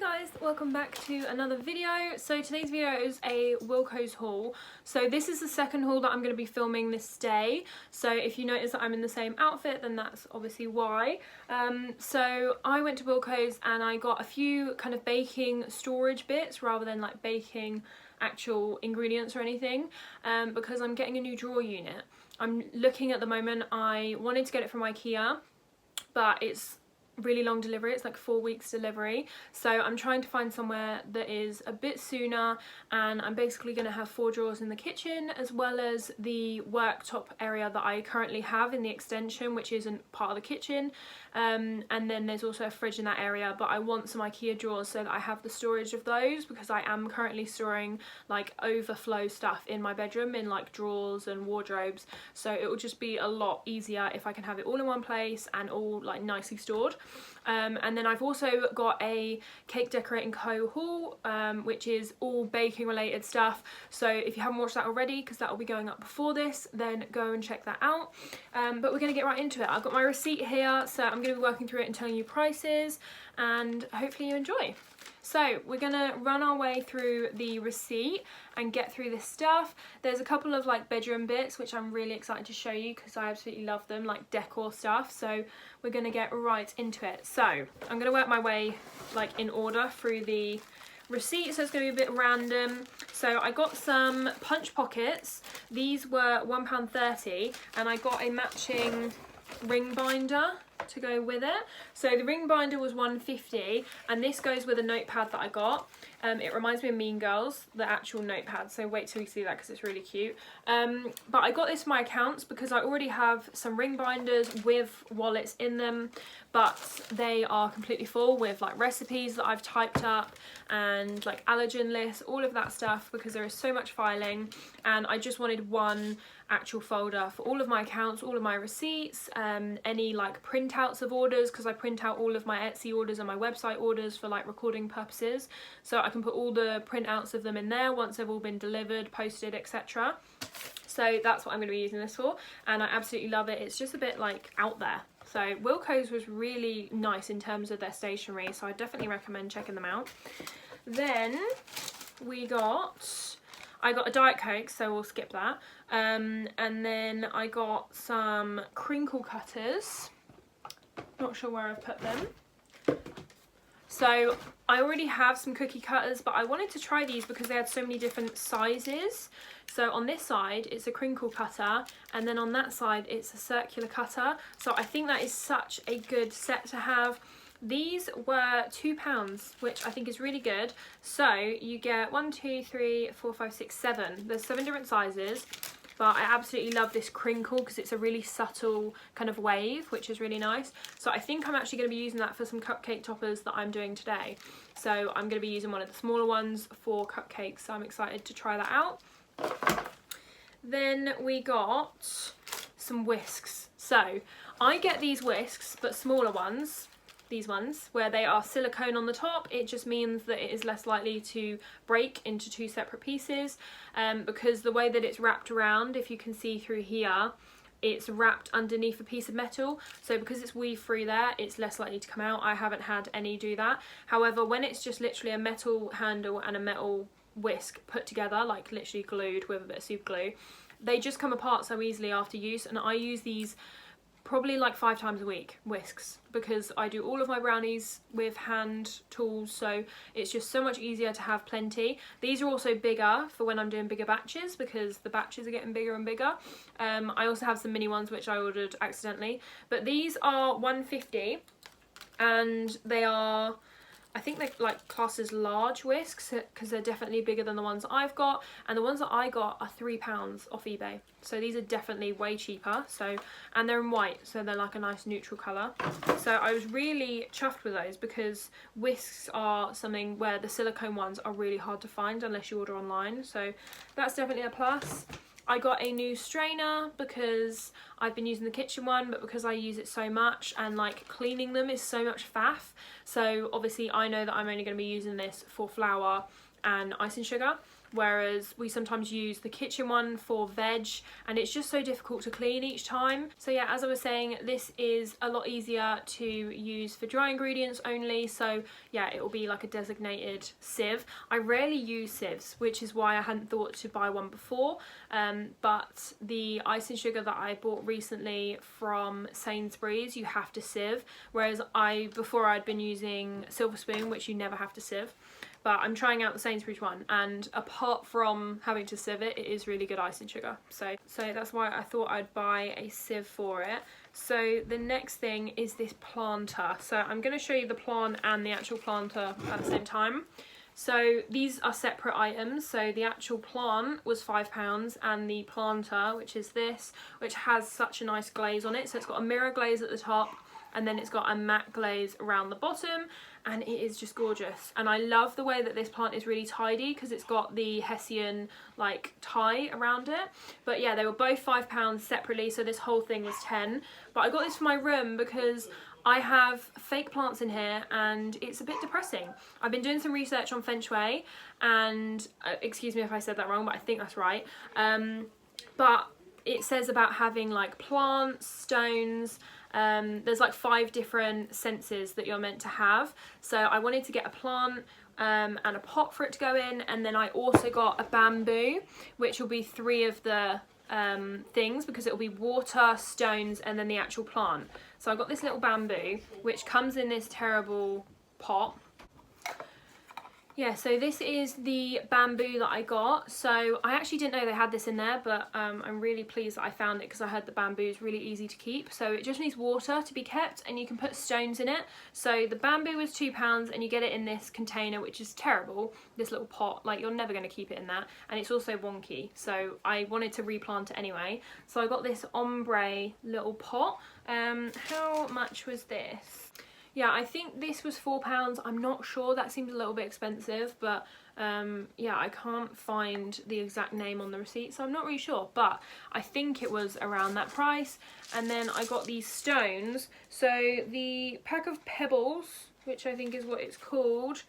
guys, welcome back to another video. So today's video is a Wilkos haul. So this is the second haul that I'm going to be filming this day. So if you notice that I'm in the same outfit, then that's obviously why. So I went to Wilkos and I got a few kind of baking storage bits rather than like baking actual ingredients or anything, because I'm getting a new drawer unit. I'm looking at the moment, I wanted to get it from IKEA, but it's really long delivery. It's like 4 weeks delivery, so I'm trying to find somewhere that is a bit sooner, and I'm basically going to have 4 drawers in the kitchen as well as the worktop area that I currently have in the extension, which isn't part of the kitchen, and then there's also a fridge in that area, but I want some IKEA drawers so that I have the storage of those, because I am currently storing like overflow stuff in my bedroom in like drawers and wardrobes, so it will just be a lot easier if I can have it all in one place and all like nicely stored. And then I've also got a Cake Decorating Co haul, which is all baking related stuff, so if you haven't watched that already, because that will be going up before this, then go and check that out. But we're going to get right into it. I've got my receipt here, so I'm going to be working through it and telling you prices, and hopefully you enjoy. So we're gonna run our way through the receipt and get through this stuff. There's a couple of like bedroom bits which I'm really excited to show you because I absolutely love them, like decor stuff, so we're gonna get right into it. So I'm gonna work my way like in order through the receipt, so it's going to be a bit random. So I got some punch pockets. These were £1.30 and I got a matching ring binder to go with it. So the ring binder was £1.50 and this goes with a notepad that I got. It reminds me of Mean Girls, the actual notepad, so wait till you see that because it's really cute. But I got this for my accounts because I already have some ring binders with wallets in them, but they are completely full with like recipes that I've typed up and like allergen lists, all of that stuff, because there is so much filing, and I just wanted one actual folder for all of my accounts, all of my receipts, any like printouts of orders, because I print out all of my Etsy orders and my website orders for like recording purposes, so I can put all the printouts of them in there once they've all been delivered, posted, etc. So that's what I'm going to be using this for, and I absolutely love it. It's just a bit like out there. So Wilkos was really nice in terms of their stationery, so I definitely recommend checking them out. Then I got a Diet Coke, so we'll skip that. And then I got some crinkle cutters. Not sure where I've put them. So I already have some cookie cutters, but I wanted to try these because they had so many different sizes. So on this side, it's a crinkle cutter, and then on that side, it's a circular cutter. So I think that is such a good set to have. These were £2, which I think is really good. So you get 1, 2, 3, 4, 5, 6, 7. There's 7 different sizes, but I absolutely love this crinkle because it's a really subtle kind of wave, which is really nice. So I think I'm actually going to be using that for some cupcake toppers that I'm doing today. So I'm going to be using one of the smaller ones for cupcakes, so I'm excited to try that out. Then we got some whisks. So I get these whisks, but smaller ones. These ones where they are silicone on the top. It just means that it is less likely to break into 2 separate pieces, because the way that it's wrapped around, if you can see through here, it's wrapped underneath a piece of metal, so because it's weave through there, it's less likely to come out. I haven't had any do that. However, when it's just literally a metal handle and a metal whisk put together, like literally glued with a bit of super glue, they just come apart so easily after use, and I use these probably like 5 times a week, whisks, because I do all of my brownies with hand tools, so it's just so much easier to have plenty. These are also bigger for when I'm doing bigger batches, because the batches are getting bigger and bigger. I also have some mini ones which I ordered accidentally, but these are £1.50 and they are, I think they're like classed as large whisks because they're definitely bigger than the ones that I've got, and the ones that I got are £3 off eBay. So these are definitely way cheaper. So, and they're in white, so they're like a nice neutral colour. So I was really chuffed with those, because whisks are something where the silicone ones are really hard to find unless you order online. So that's definitely a plus. I got a new strainer because I've been using the kitchen one, but because I use it so much and like cleaning them is so much faff, so obviously I know that I'm only going to be using this for flour and icing sugar. whereas we sometimes use the kitchen one for veg, and it's just so difficult to clean each time. So yeah, as I was saying, this is a lot easier to use for dry ingredients only, so yeah, it will be like a designated sieve. I rarely use sieves, which is why I hadn't thought to buy one before, but the icing sugar that I bought recently from Sainsbury's, you have to sieve, whereas before I'd been using Silver Spoon, which you never have to sieve. But I'm trying out the Sainsbury's one, and apart from having to sieve it, it is really good icing sugar. So that's why I thought I'd buy a sieve for it. So the next thing is this planter. So I'm going to show you the plant and the actual planter at the same time. So these are separate items. So the actual plant was £5, and the planter, which is this, which has such a nice glaze on it. So it's got a mirror glaze at the top, and then it's got a matte glaze around the bottom, and it is just gorgeous. And I love the way that this plant is really tidy because it's got the Hessian like tie around it. But yeah, they were both £5 separately, so this whole thing was 10. But I got this for my room because I have fake plants in here and it's a bit depressing. I've been doing some research on Feng Shui, and excuse me if I said that wrong, but I think that's right. But it says about having like plants, stones, there's like 5 different senses that you're meant to have. So I wanted to get a plant and a pot for it to go in, and then I also got a bamboo, which will be 3 of the things, because it will be water, stones, and then the actual plant. So I got this little bamboo, which comes in this terrible pot. Yeah, so this is the bamboo that I got. So I actually didn't know they had this in there, but I'm really pleased that I found it because I heard the bamboo is really easy to keep. So it just needs water to be kept, and you can put stones in it. So the bamboo was £2, and you get it in this container, which is terrible, this little pot. Like, you're never going to keep it in that, and it's also wonky. So I wanted to replant it anyway. So I got this ombre little pot. How much was this? Yeah, I think this was £4. I'm not sure, that seems a little bit expensive, but yeah, I can't find the exact name on the receipt, so I'm not really sure, but I think it was around that price. And then I got these stones. So the pack of pebbles, which I think is what it's called,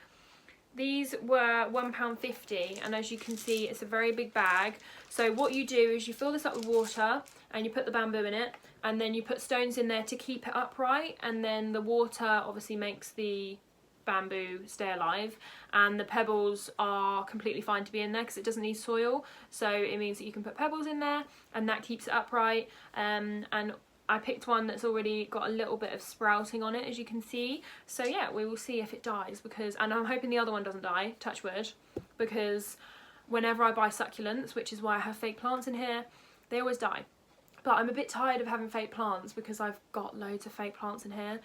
these were £1.50, and as you can see, it's a very big bag. So what you do is you fill this up with water, and you put the bamboo in it, and then you put stones in there to keep it upright, and then the water obviously makes the bamboo stay alive, and the pebbles are completely fine to be in there because it doesn't need soil. So it means that you can put pebbles in there, and that keeps it upright. And I picked one that's already got a little bit of sprouting on it, as you can see. So yeah, we will see if it dies, because, and I'm hoping the other one doesn't die, touch wood, because whenever I buy succulents, which is why I have fake plants in here, they always die. But I'm a bit tired of having fake plants because I've got loads of fake plants in here,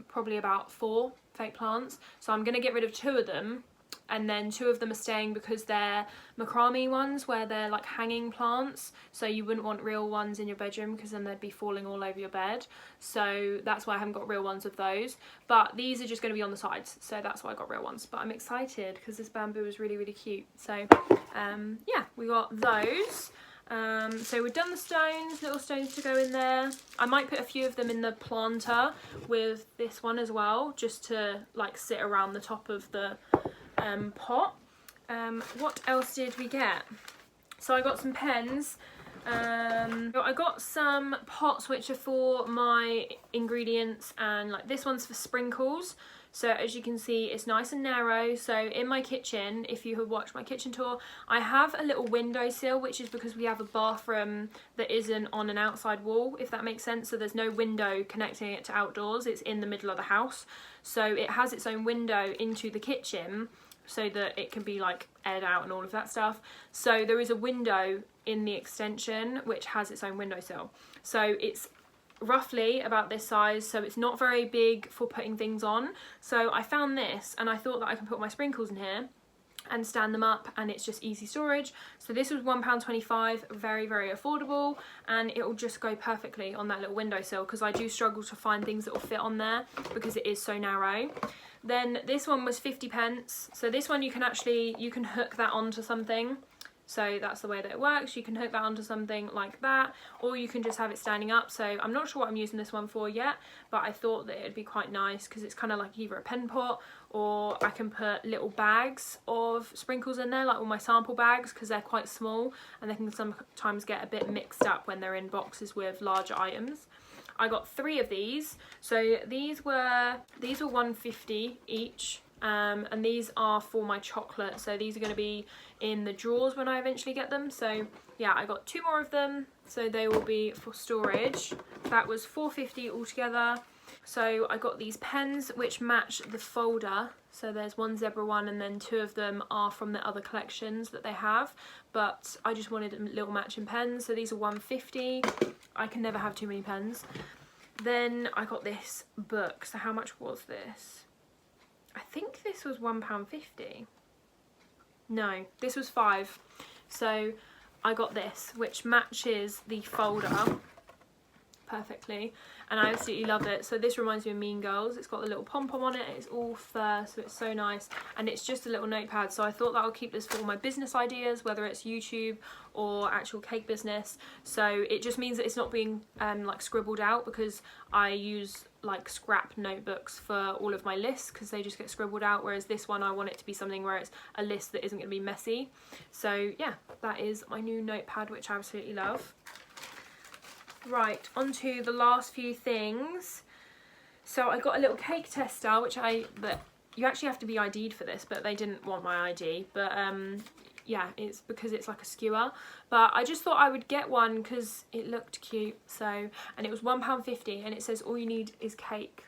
probably about 4 fake plants. So I'm going to get rid of 2 of them, and then 2 of them are staying because they're macrame ones, where they're like hanging plants. So you wouldn't want real ones in your bedroom because then they'd be falling all over your bed. So that's why I haven't got real ones of those. But these are just going to be on the sides, so that's why I got real ones. But I'm excited because this bamboo is really, really cute. So yeah, we got those. So we've done the stones, little stones to go in there. I might put a few of them in the planter with this one as well, just to like sit around the top of the pot. What else did we get? So I got some pens. I got some pots which are for my ingredients, and like this one's for sprinkles. So as you can see, it's nice and narrow. So in my kitchen, if you have watched my kitchen tour, I have a little windowsill, which is because we have a bathroom that isn't on an outside wall, if that makes sense. So there's no window connecting it to outdoors, it's in the middle of the house. So it has its own window into the kitchen so that it can be like aired out and all of that stuff. So there is a window in the extension which has its own windowsill. So it's roughly about this size, so it's not very big for putting things on. So I found this, and I thought that I can put my sprinkles in here and stand them up, and it's just easy storage. So this was £1.25, very, very affordable, and it will just go perfectly on that little windowsill, because I do struggle to find things that will fit on there because it is so narrow. Then this one was 50p. So this one you can hook that onto something. So that's the way that it works. You can hook that onto something like that, or you can just have it standing up. So I'm not sure what I'm using this one for yet, but I thought that it'd be quite nice because it's kind of like either a pen pot or I can put little bags of sprinkles in there, like all my sample bags, because they're quite small and they can sometimes get a bit mixed up when they're in boxes with larger items. I got 3 of these. So these were $1.50 each. And these are for my chocolate, so these are going to be in the drawers when I eventually get them. So yeah, I got 2 more of them, so they will be for storage. That was $4.50 altogether. So I got these pens which match the folder, so there's one zebra one and then 2 of them are from the other collections that they have, but I just wanted little matching pens, so these are $1.50. I can never have too many pens. Then I got this book. So how much was this? I think this was £1.50. No, this was £5. So I got this, which matches the folder perfectly, and I absolutely love it. So this reminds me of Mean Girls. It's got the little pom-pom on it, it's all fur, so it's so nice, and it's just a little notepad, so I thought that I'll keep this for all my business ideas, whether it's YouTube or actual cake business. So it just means that it's not being like scribbled out, because I use like scrap notebooks for all of my lists because they just get scribbled out, whereas this one I want it to be something where it's a list that isn't going to be messy. So yeah, that is my new notepad, which I absolutely love. Right, on to the last few things. So I got a little cake tester, which you actually have to be ID'd for this, but they didn't want my ID. But yeah, it's because it's like a skewer. But I just thought I would get one because it looked cute. So, and it was £1.50, and it says all you need is cake.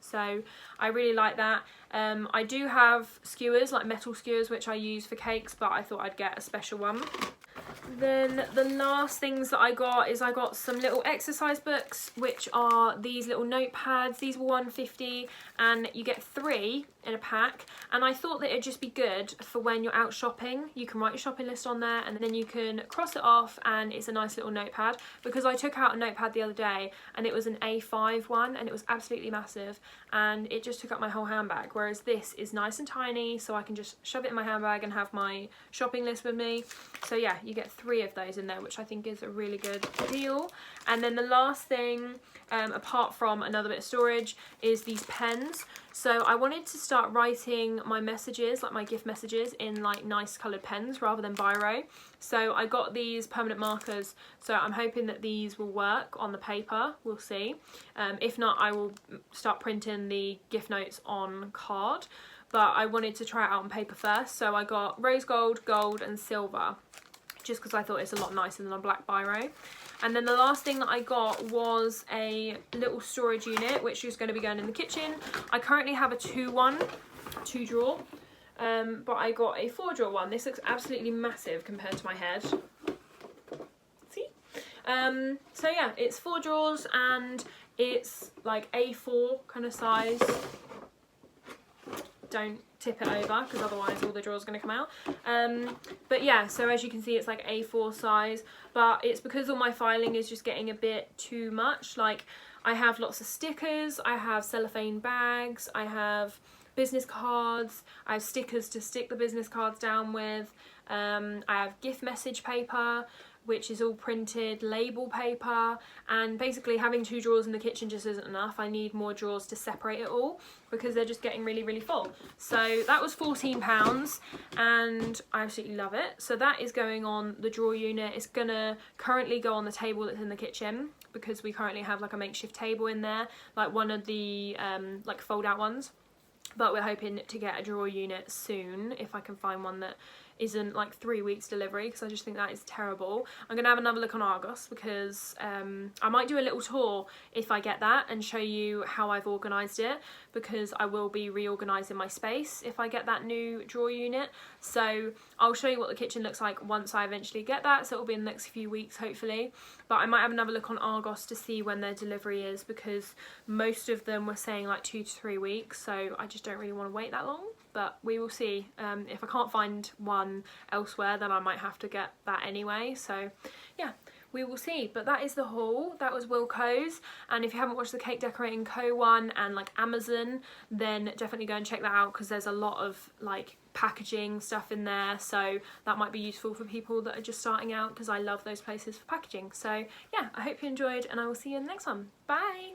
So I really like that. I do have skewers, like metal skewers, which I use for cakes, but I thought I'd get a special one. Then the last things that I got some little exercise books, which are these little notepads. These were £1.50, and you get 3 in a pack, and I thought that it'd just be good for when you're out shopping. You can write your shopping list on there and then you can cross it off, and it's a nice little notepad, because I took out a notepad the other day and it was an A5 one and it was absolutely massive and it just took up my whole handbag, whereas this is nice and tiny, so I can just shove it in my handbag and have my shopping list with me. So yeah, you get 3 of those in there, which I think is a really good deal. And then the last thing, apart from another bit of storage, is these pens. So I wanted to start writing my messages, like my gift messages, in like nice coloured pens rather than biro. So I got these permanent markers, so I'm hoping that these will work on the paper. We'll see. If not, I will start printing the gift notes on card, but I wanted to try it out on paper first. So I got rose gold, gold and silver, just because I thought it's a lot nicer than a black biro. And then the last thing that I got was a little storage unit, which is going to be going in the kitchen. I currently have a 2 drawer, but I got a 4 drawer one. This looks absolutely massive compared to my head. See? So yeah, it's 4 drawers and it's like A4 kind of size. Don't tip it over because otherwise all the drawers are going to come out. But yeah, so as you can see, it's like A4 size, but it's because all my filing is just getting a bit too much. Like, I have lots of stickers, I have cellophane bags, I have business cards, I have stickers to stick the business cards down with, I have gift message paper, which is all printed, label paper, and basically having 2 drawers in the kitchen just isn't enough. I need more drawers to separate it all because they're just getting really, really full. So that was £14 and I absolutely love it. So that is going on the drawer unit. It's gonna currently go on the table that's in the kitchen because we currently have like a makeshift table in there, like one of the like fold out ones. But we're hoping to get a drawer unit soon if I can find one that isn't like 3 weeks delivery, because I just think that is terrible. I'm gonna have another look on Argos because I might do a little tour if I get that and show you how I've organised it, because I will be reorganising my space if I get that new drawer unit. So I'll show you what the kitchen looks like once I eventually get that, so it'll be in the next few weeks hopefully. But I might have another look on Argos to see when their delivery is, because most of them were saying like 2 to 3 weeks, so I just don't really want to wait that long. But we will see. If I can't find one elsewhere, then I might have to get that anyway. So yeah, we will see. But that is the haul. That was Wilkos. And if you haven't watched the Cake Decorating Co. one and like Amazon, then definitely go and check that out, because there's a lot of like packaging stuff in there. So that might be useful for people that are just starting out, because I love those places for packaging. So yeah, I hope you enjoyed and I will see you in the next one. Bye!